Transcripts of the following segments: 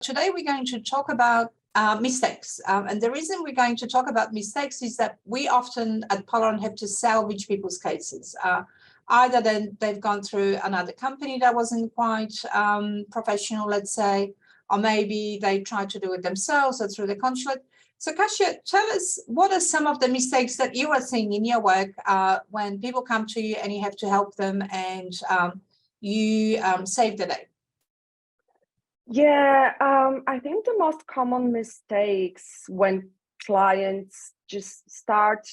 Today we're going to talk about mistakes. And the reason we're going to talk about mistakes is that we often at Polaron have to salvage people's cases. Either then they've gone through another company that wasn't quite professional, let's say, or maybe they tried to do it themselves or through the consulate. So Kasia, tell us, what are some of the mistakes that you are seeing in your work when people come to you and you have to help them and you save the day? Yeah, I think the most common mistakes when clients just start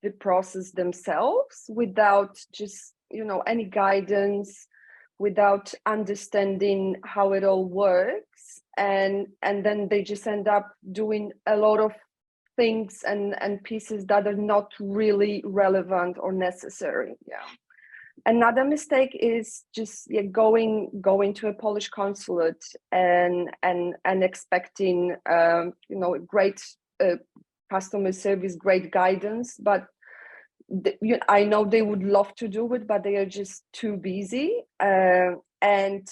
the process themselves without just, any guidance, without understanding how it all works, and then they just end up doing a lot of things and pieces that are not really relevant or necessary. Yeah. Another mistake is just going to a Polish consulate and expecting great customer service, great guidance, but I know they would love to do it, but they are just too busy, and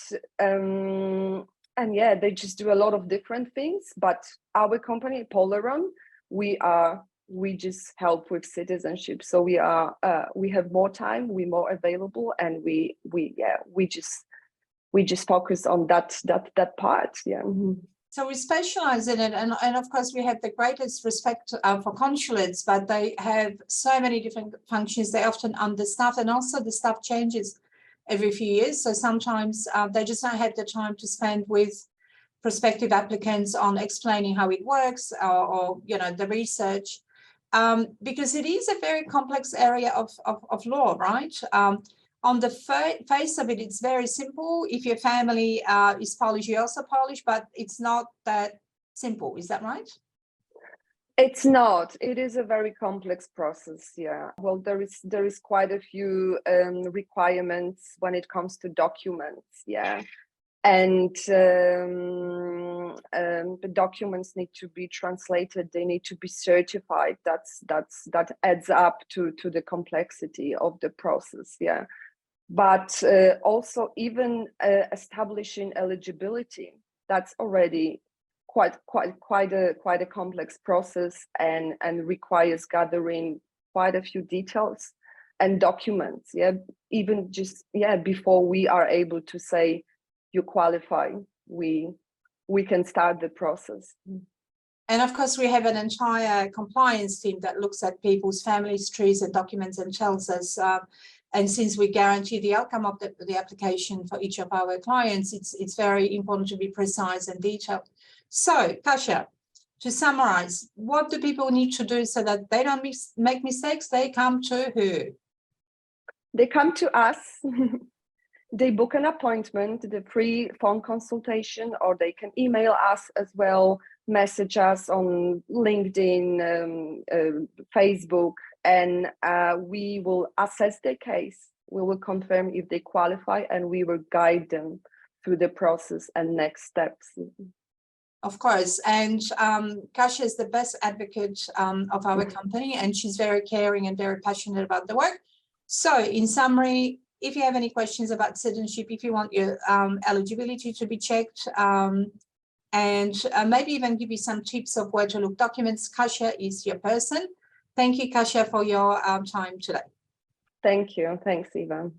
yeah, they just do a lot of different things. But our company, Polaron, we just help with citizenship, so we have more time, we're more available, and we just focus on that part. Yeah. So we specialize in it, and of course we have the greatest respect for consulates, but they have so many different functions. They often understaffed, and also the staff changes every few years. So sometimes they just don't have the time to spend with prospective applicants on explaining how it works or the research. Because it is a very complex area of law, right? On the face of it, it's very simple. If your family is Polish, you're also Polish, but it's not that simple. Is that right? It's not. It is a very complex process. Yeah. Well, there is quite a few requirements when it comes to documents. Yeah. And the documents need to be translated. They need to be certified. That adds up to the complexity of the process. Yeah, but also even establishing eligibility, that's already quite a complex process and requires gathering quite a few details and documents. Yeah, even just before we are able to say you qualify, we can start the process. And of course, we have an entire compliance team that looks at people's family trees and documents and tells us. And since we guarantee the outcome of the application for each of our clients, it's very important to be precise and detailed. So, Kasia, to summarize, what do people need to do so that they don't make mistakes? They come to who? They come to us. They book an appointment, the free phone consultation, or they can email us as well, message us on LinkedIn, Facebook, and we will assess their case. We will confirm if they qualify, and we will guide them through the process and next steps. Of course, and Kasia is the best advocate of our company, and she's very caring and very passionate about the work. So in summary, if you have any questions about citizenship, if you want your eligibility to be checked, and maybe even give you some tips of where to look documents, Kasia is your person. Thank you, Kasia, for your time today. Thank you. Thanks, Eva.